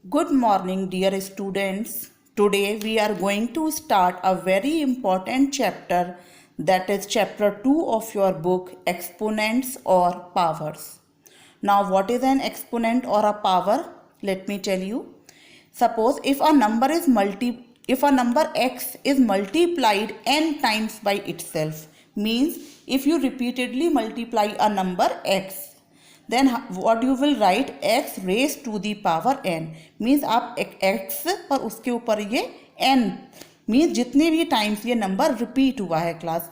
Good morning, dear students. Today we are going to start a very important chapter, that is chapter 2 of your book, Exponents or Powers. Now, what is an exponent or a power? Let me tell you. Suppose if a number x is multiplied n times by itself, means if you repeatedly multiply a number x, then what you will write, x raised to the power n, means आप x और उसके ऊपर ये n, means जितने भी times ये number repeat हुआ है class,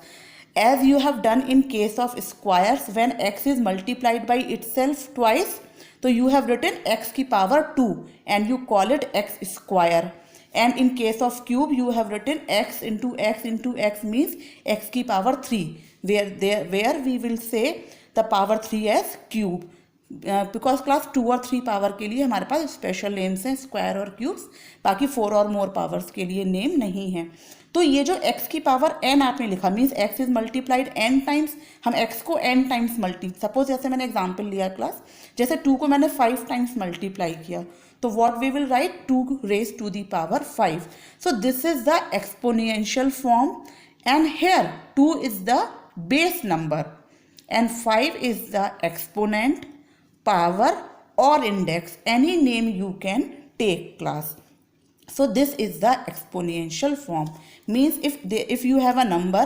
as you have done in case of squares when x is multiplied by itself twice, तो you have written x की power 2 and you call it x square, and in case of cube you have written x into x into x means x की power 3, where we will say the power 3 as cube, because class 2 और 3 power के लिए हमारे पास special names हैं square और cubes, बाकी 4 और मोर पावर्स के लिए नेम नहीं है। तो ये जो x की पावर n आपने लिखा means x is multiplied n times, हम x को n टाइम्स सपोज जैसे मैंने एग्जांपल लिया क्लास, जैसे 2 को मैंने 5 टाइम्स मल्टीप्लाई किया, तो what we will write 2 raise to the power 5। So this is the exponential form and here 2 is the base number and 5 is the exponent, power or index, any name you can take class. So this is the exponential form, means if you have a number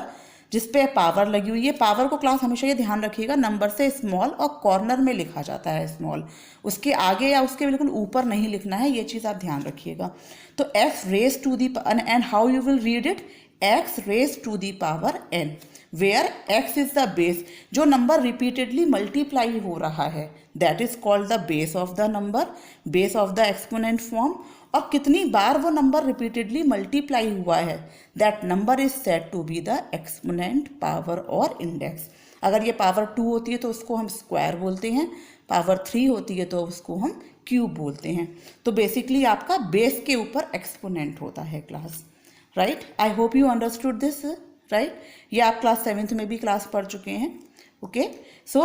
जिस पे power लगी हुई है, power को class हमेशा ये ध्यान रखिएगा नंबर से स्मॉल और कॉर्नर में लिखा जाता है स्मॉल, उसके आगे या उसके बिल्कुल ऊपर नहीं लिखना है, ये चीज़ आप ध्यान रखिएगा। तो x raise to the and how you will read it, x raise to the power n, where x is the base, जो नंबर रिपीटेडली मल्टीप्लाई हो रहा है that is called the base of the number, base of the exponent form, और कितनी बार वो number repeatedly multiply हुआ है that number is said to be the exponent, power और इंडेक्स। अगर ये पावर 2 होती है तो उसको हम स्क्वायर बोलते हैं, पावर 3 होती है तो उसको हम क्यूब बोलते हैं। तो बेसिकली आपका बेस के ऊपर एक्सपोनेंट होता है class, right. I hope you understood this, right. ये आप क्लास 7th में भी क्लास पढ़ चुके हैं, ओके। सो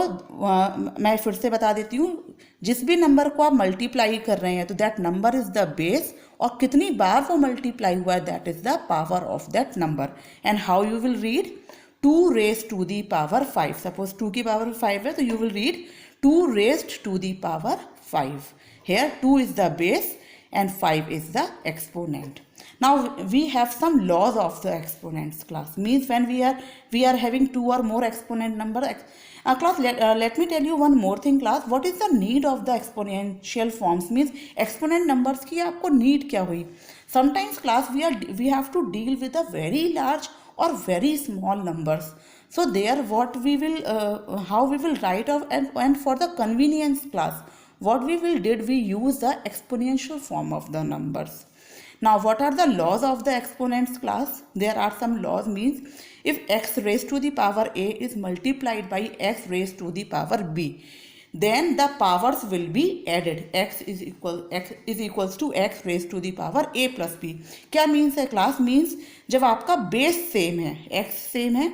मैं फिर से बता देती हूँ, जिस भी नंबर को आप मल्टीप्लाई कर रहे हैं तो that number is the base, और कितनी बार वो मल्टीप्लाई हुआ है that is the power of that number. And how you will read 2 raise to the power 5, suppose 2 की पावर 5 है तो you will read 2 raised to the power 5, here 2 is the base and 5 is the exponent. Now we have some laws of the exponents class, means when we are having 2 or more exponent number class, let me tell you one more thing class, what is the need of the exponential forms, means exponent numbers की आपको need क्या हुई। sometimes class we have to deal with a very large or very small numbers, so there what we will how we will write off, and for the convenience class what we did, we use the exponential form of the numbers. Now what are the laws of the exponents class? There are some laws, means if x raised to the power a is multiplied by x raised to the power b, then the powers will be added, x is equals to x raised to the power a plus b। क्या means है class, means जब आपका base same है, x same है,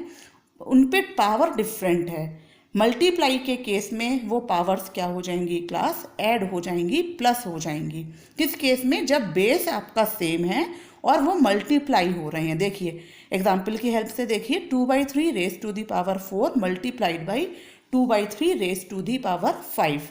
उन पे power different है, multiply के केस में वो पावर्स क्या हो जाएंगी क्लास, ऐड हो जाएंगी, प्लस हो जाएंगी। किस केस में, जब बेस आपका सेम है और वो मल्टीप्लाई हो रहे हैं। देखिए एग्जांपल की हेल्प से देखिए, 2/3 raise to the power 4 multiplied by 2/3 raise to the power 5।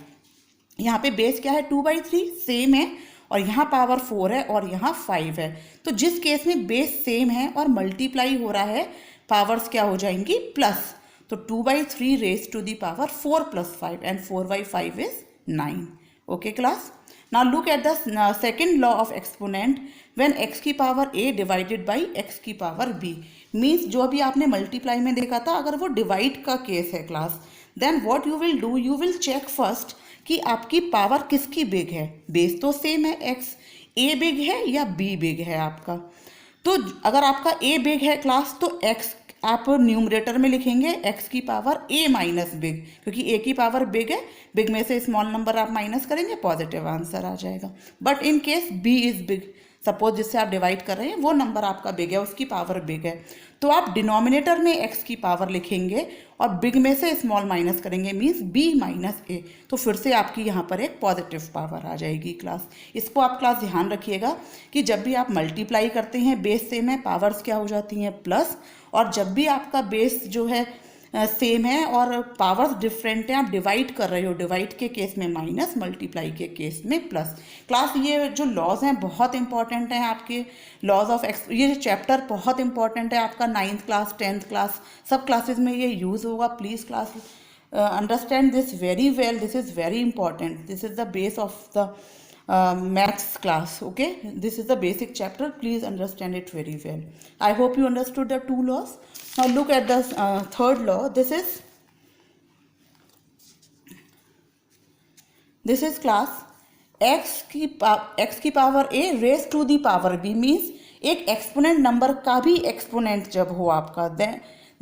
यहाँ पे बेस क्या है, 2/3 सेम है, और यहाँ पावर 4 है और यहाँ 5 है। तो जिस केस में बेस सेम है और मल्टीप्लाई हो रहा है, पावर्स क्या हो जाएंगी, प्लस। तो 2/3 raise to the power 4 plus 5 and 4/5 is 9, okay class। now look at the second law of exponent, when x की power a divided by x की पावर b, means जो अभी आपने मल्टीप्लाई में देखा था, अगर वो डिवाइड का केस है class, then what you will do, you will check first कि आपकी पावर किसकी बिग है। बेस तो सेम है x, a बिग है या b बिग है आपका। तो अगर आपका a बिग है क्लास तो x आप न्यूमरेटर में लिखेंगे x की पावर a माइनस बिग, क्योंकि a की पावर बिग है, बिग में से स्मॉल नंबर आप माइनस करेंगे, पॉजिटिव आंसर आ जाएगा। But in case b is big, suppose जिससे आप डिवाइड कर रहे हैं वो नंबर आपका बिग है, उसकी पावर बिग है, तो आप डिनोमिनेटर में x की पावर लिखेंगे और बिग में से स्मॉल माइनस करेंगे, मीन्स b माइनस a, तो फिर से आपकी यहाँ पर एक पॉजिटिव पावर आ जाएगी क्लास। इसको आप क्लास ध्यान रखिएगा कि जब भी आप मल्टीप्लाई करते हैं बेस सेम है, पावर्स क्या हो जाती हैं प्लस, और जब भी आपका बेस जो है सेम है और पावर्स डिफरेंट हैं, आप डिवाइड कर रहे हो, डिवाइड के केस में माइनस, मल्टीप्लाई के केस में प्लस। क्लास ये जो लॉज हैं बहुत इंपॉर्टेंट हैं आपके, लॉज ऑफ एक्स, ये चैप्टर बहुत इंपॉर्टेंट है आपका 9th क्लास 10th क्लास सब क्लासेस में ये यूज़ होगा। Please class understand this very well, this is very important, this is the base of the maths class. Okay, this is the basic chapter, please understand it very well. I hope you understood the two laws. Now look at the third law. This is class x की power a raise to the power b, means एक exponent number का भी exponent जब हो आपका,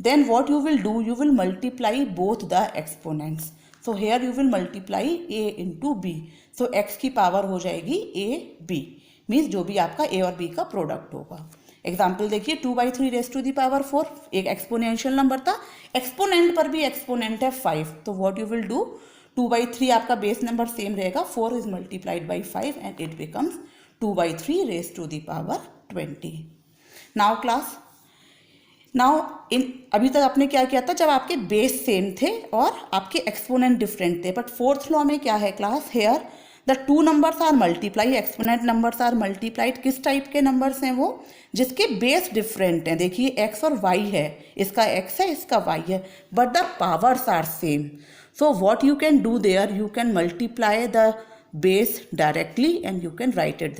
then what you will do, you will multiply both the exponents. So here you will multiply a into b. So x की power हो जाएगी a b, means जो भी आपका a और b का प्रोडक्ट होगा। एग्जाम्पल देखिए 2/3 रेज टू दी पावर 4, एक एक्सपोनेंशियल नंबर था, एक्सपोनेंट पर भी एक्सपोनेंट है 5, तो व्हाट यू विल डू, 2/3 आपका बेस नंबर सेम रहेगा, 4 is multiplied by 5 and it becomes 2/3 raise to the power 20। Now class, अभी तक आपने क्या किया था, जब आपके बेस सेम थे और आपके एक्सपोनेंट डिफरेंट थे, बट फोर्थ लॉ में क्या है class, here the two numbers are multiply, exponent numbers are multiplied. किस टाइप के नंबर्स हैं वो, जिसके बेस डिफरेंट हैं। देखिए x और y है, इसका x है इसका y है, but the powers are same. So what you can do there, you can multiply the base directly and you can write it.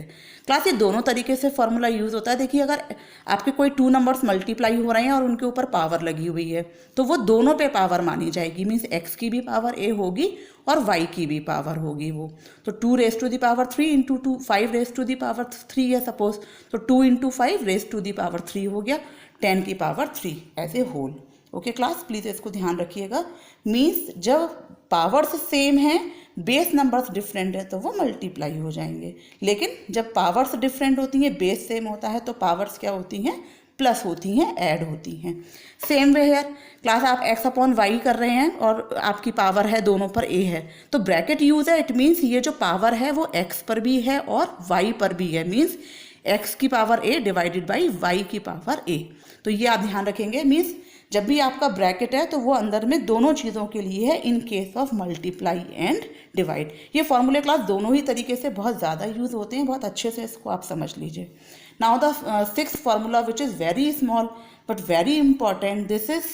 Class ये दोनों तरीके से फॉर्मूला यूज़ होता है। देखिए अगर आपके कोई टू नंबर्स मल्टीप्लाई हो रहे हैं और उनके ऊपर पावर लगी हुई है, तो वो दोनों पे पावर मानी जाएगी, मीन्स x की भी पावर a होगी और y की भी पावर होगी वो। तो 2 raise to the power 3 into 2, 5 raise to the power 3 है सपोज, तो 2 into 5 raise to the power 3 हो गया, 10 की power 3 as a whole. Okay class, please इसको ध्यान रखिएगा, मीन्स जब पावर्स सेम हैं, बेस नंबर्स डिफरेंट है, तो वो मल्टीप्लाई हो जाएंगे, लेकिन जब पावर्स डिफरेंट होती हैं, बेस सेम होता है, तो पावर्स क्या होती हैं, प्लस होती हैं, ऐड होती हैं। सेम वे है क्लास, आप x अपॉन वाई कर रहे हैं और आपकी पावर है दोनों पर a है, तो ब्रैकेट यूज है, इट मीन्स ये जो पावर है वो x पर भी है और y पर भी है, मीन्स x की power a divided by y की पावर a। तो ये आप ध्यान रखेंगे, मीन्स जब भी आपका ब्रैकेट है तो वो अंदर में दोनों चीज़ों के लिए है, in case of multiply and divide. ये फॉर्मूले क्लास दोनों ही तरीके से बहुत ज़्यादा यूज़ होते हैं, बहुत अच्छे से इसको आप समझ लीजिए। Now the sixth formula which is very small but very important, this is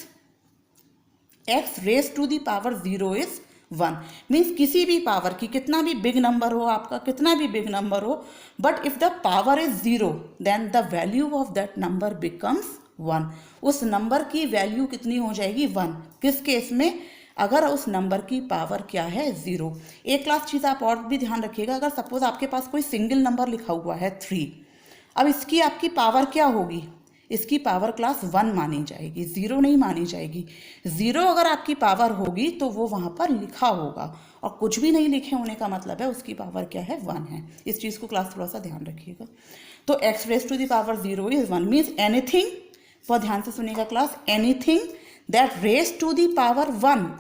x raise to the power 0 is 1, means किसी भी पावर की, कितना भी बिग नंबर हो आपका, कितना भी बिग नंबर हो, but if the power is 0 then the value of that number becomes 1। उस नंबर की वैल्यू कितनी हो जाएगी, 1। किस केस में, अगर उस नंबर की पावर क्या है, 0। एक क्लास चीज़ आप और भी ध्यान रखिएगा, अगर सपोज आपके पास कोई सिंगल नंबर लिखा हुआ है 3, अब इसकी आपकी पावर क्या होगी, इसकी पावर क्लास 1 मानी जाएगी, 0 नहीं मानी जाएगी। 0 अगर आपकी पावर होगी तो वो वहाँ पर लिखा होगा, और कुछ भी नहीं लिखे होने का मतलब है उसकी पावर क्या है, 1 है। इस चीज़ को क्लास थोड़ा सा ध्यान रखिएगा। तो x raise to the power 0 is 1, means anything, बहुत ध्यान से सुनिएगा class, anything that raise to the power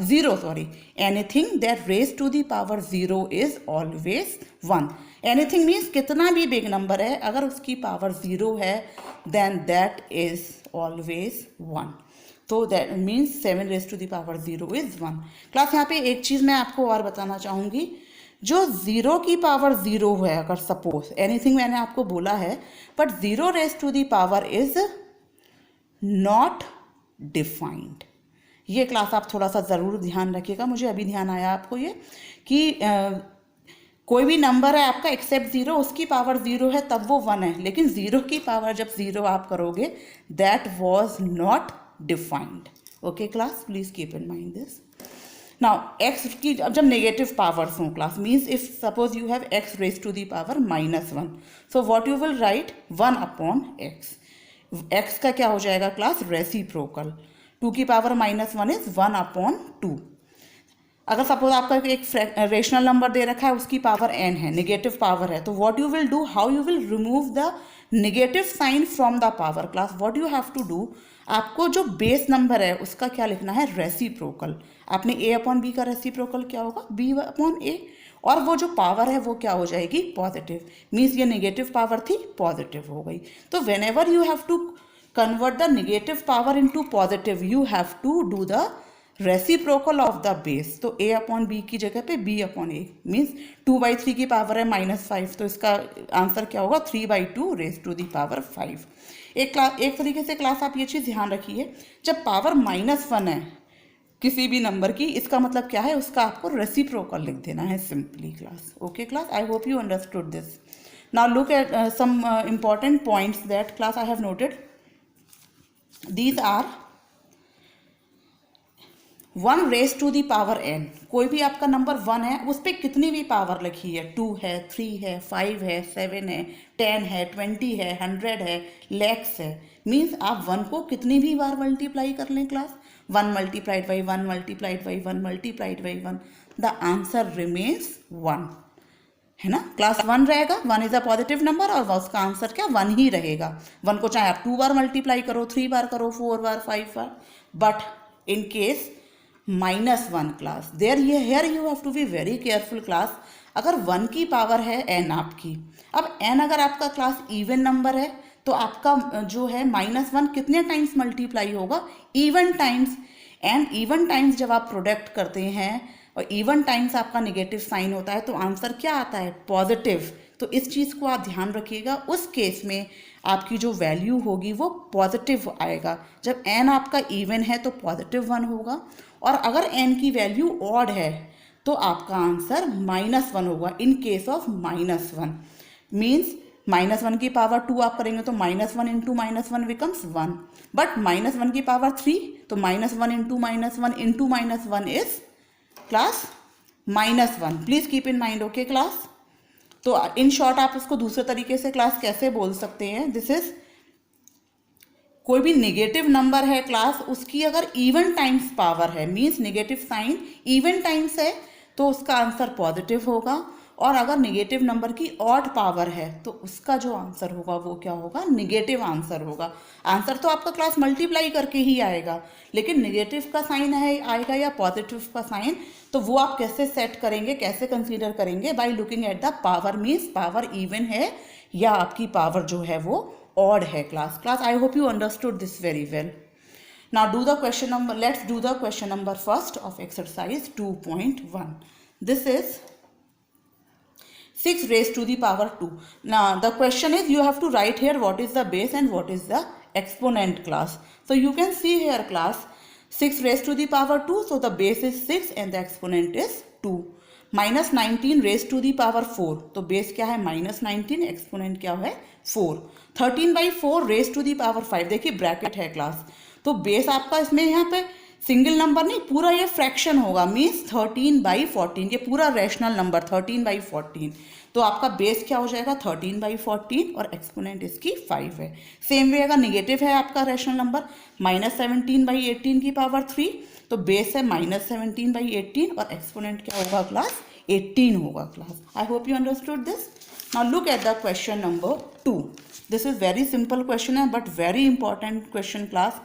0, anything that raise to the power 0 is always 1। Anything means कितना भी बिग नंबर है, अगर उसकी पावर 0 है देन दैट इज ऑलवेज 1। तो that means 7 raise to the power 0 is 1। Class यहाँ पे एक चीज़ मैं आपको और बताना चाहूँगी, जो 0 की पावर 0 है, अगर सपोज एनीथिंग मैंने आपको बोला है, but 0 raise to the power is not defined. ये क्लास आप थोड़ा सा ज़रूर ध्यान रखिएगा, मुझे अभी ध्यान आया आपको ये कि कोई भी नंबर है आपका एक्सेप्ट 0, उसकी पावर 0 है तब वो 1 है, लेकिन 0 की पावर जब 0 आप करोगे that was not defined. Okay class, please keep in mind this. Now x की जब नेगेटिव पावर्स हों class, means if suppose you have x raise to the power -1, so what you will write 1 upon x। x का क्या हो जाएगा class, reciprocal, 2 की power -1 is 1 upon 2। अगर suppose आपका एक रेशनल नंबर दे रखा है, उसकी पावर n है, नेगेटिव पावर है, तो what you will do, how you will remove the negative sign from the power class, what you have to do, आपको जो बेस नंबर है उसका क्या लिखना है, रेसिप्रोकल। आपने a अपॉन b का रेसिप्रोकल क्या होगा, b अपॉन a, और वो जो पावर है वो क्या हो जाएगी, पॉजिटिव। मीन्स ये नेगेटिव पावर थी, पॉजिटिव हो गई। तो whenever you have to convert the negative power into positive, you have to do the reciprocal of the base. तो a अपॉन बी की जगह पे b अपॉन a, मीन्स 2/3 की पावर है -5, तो इसका आंसर क्या होगा, 3/2 रेज टू द पावर 5। एक तरीके से क्लास आप ये चीज़ ध्यान रखिए, जब पावर -1 है किसी भी नंबर की, इसका मतलब क्या है, उसका आपको रेसिप्रोकल लिख देना है simply class. Okay class, I hope you understood this. Now look at some important points that class I have noted. These are 1 raised to the power n। कोई भी आपका नंबर 1 है, उस पर कितनी भी पावर लिखी है, 2 है, 3 है, 5 है, 7 है, 10 है, 20 है, 100 है, लैक्स है, मीन्स आप 1 को कितनी भी बार मल्टीप्लाई कर लें class, 1 multiplied by 1 multiplied by 1 multiplied by 1, the answer remains 1, है ना क्लास, 1 रहेगा, 1 इज अ पॉजिटिव नंबर, और उसका आंसर क्या, 1 ही रहेगा। 1 को चाहे आप 2 बार मल्टीप्लाई करो, 3 बार करो, 4 बार, 5 बार, but in case -1 class, there here you have to be very careful class. अगर 1 की पावर है n आपकी, अब n अगर आपका क्लास इवन नंबर है, तो आपका जो है -1 कितने टाइम्स मल्टीप्लाई होगा, even times. And even times जब आप प्रोडक्ट करते हैं और इवन टाइम्स आपका नेगेटिव साइन होता है, तो आंसर क्या आता है, पॉजिटिव। तो इस चीज़ को आप ध्यान रखिएगा, उस केस में आपकी जो वैल्यू होगी वो पॉजिटिव आएगा। जब n आपका इवन है तो +1 होगा, और अगर n की वैल्यू ऑड है तो आपका आंसर -1 होगा इन केस ऑफ -1। मीन्स -1 की पावर 2 आप करेंगे तो -1 इंटू -1 बिकम्स 1, बट -1 की पावर 3, तो -1 into -1 into -1 is class -1। Please keep in mind, okay class. तो इन शॉर्ट आप इसको दूसरे तरीके से क्लास कैसे बोल सकते हैं, दिस इज, कोई भी नेगेटिव नंबर है क्लास, उसकी अगर इवन टाइम्स पावर है, means negative sign even times है, तो उसका आंसर पॉजिटिव होगा, और अगर नेगेटिव नंबर की ऑड पावर है तो उसका जो आंसर होगा वो क्या होगा, नेगेटिव आंसर होगा। आंसर तो आपका क्लास मल्टीप्लाई करके ही आएगा, लेकिन नेगेटिव का साइन है आएगा या पॉजिटिव का साइन, तो वो आप कैसे सेट करेंगे, कैसे कंसीडर करेंगे, by looking at the power, means power even है या आपकी पावर जो है वो ऑड है class. I hope you understood this very well. Now do the question number, let's do the question number first of exercise 2.1. This is 6 raised to the power 2. Now the question is, you have to write here what is the base and what is the exponent class. So you can see here class, 6 raised to the power 2, so the base is 6 and the exponent is 2. -19 raised to the power 4, तो base क्या है -19, exponent क्या है 4. 13/4 raised to the power 5, देखिए bracket है class, तो base आपका इसमें यहाँ पे सिंगल नंबर नहीं, पूरा ये फ्रैक्शन होगा, मीन्स 13/14, ये पूरा रैशनल नंबर 13/14, तो आपका बेस क्या हो जाएगा 13/14 और एक्सपोनेंट इसकी 5 है। सेम वे अगर निगेटिव है आपका रैशनल नंबर -17/18 की पावर 3, तो बेस है -17/18 और एक्सपोनेंट क्या होगा क्लास 18 होगा class. I hope you understood this. Now look at the question number 2. This is very simple question है but very important question class.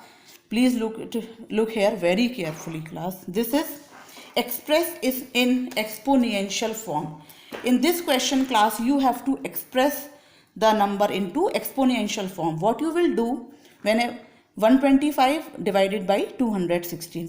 Please look here very carefully class. This is expressed is in exponential form. In this question class you have to express the number into exponential form. What you will do when 125 divided by 216,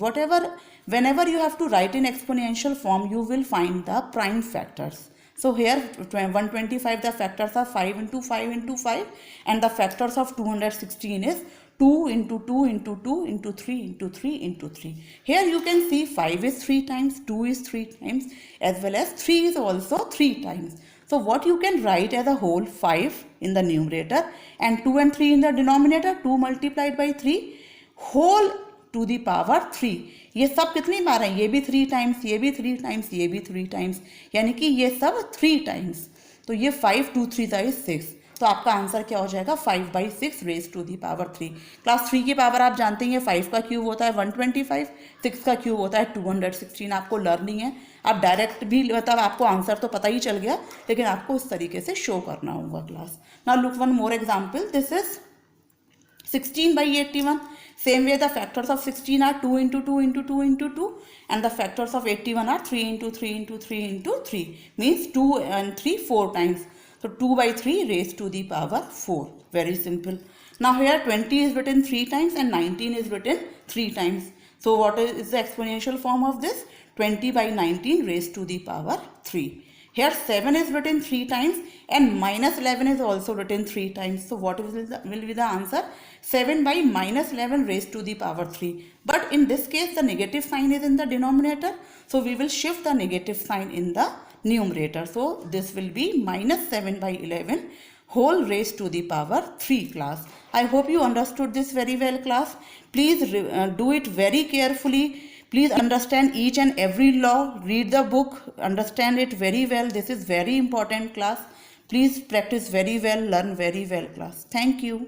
whenever you have to write in exponential form, you will find the prime factors. So here 125, the factors are 5 into 5 into 5, and the factors of 216 is 2 into 2 into 2 into 3 into 3 into 3. Here you can see 5 is 3 times, 2 is 3 times, as well as 3 is also 3 times. So what you can write as a whole, 5 in the numerator and 2 and 3 in the denominator, 2 multiplied by 3 whole to the power 3. ये सब कितनी बार है, ये भी 3 times, ये भी 3 times, ये भी 3 टाइम्स, यानी कि ये सब 3 टाइम्स. तो ये 5 2 3 is 6. तो आपका आंसर क्या हो जाएगा 5/6 raise to the power 3। Class 3 की पावर आप जानते हैं 5 का क्यूब होता है 125, 6 का क्यूब होता है 216। आपको लर्निंग है, आप डायरेक्ट भी मतलब आपको आंसर तो पता ही चल गया, लेकिन आपको इस तरीके से शो करना होगा class. Now look one more example, this is 16/81. Same way the factors of 16 are 2 into 2 into 2 into 2, and the factors of 81 are 3 into 3 into 3 into 3, means 2 and 3 4 times. So 2/3 raised to the power 4. Very simple. Now here 20 is written 3 times and 19 is written 3 times. So what is the exponential form of this? 20/19 raised to the power 3. Here 7 is written 3 times and minus 11 is also written 3 times. So what will be the answer? 7 by minus 11 raised to the power 3. But in this case the negative sign is in the denominator. So we will shift the negative sign in the numerator. So this will be minus 7/11 whole raised to the power 3 class. I hope you understood this very well class. Please do it very carefully. Please understand each and every law, read the book, understand it very well. This is very important class. Please practice very well, learn very well class. Thank you.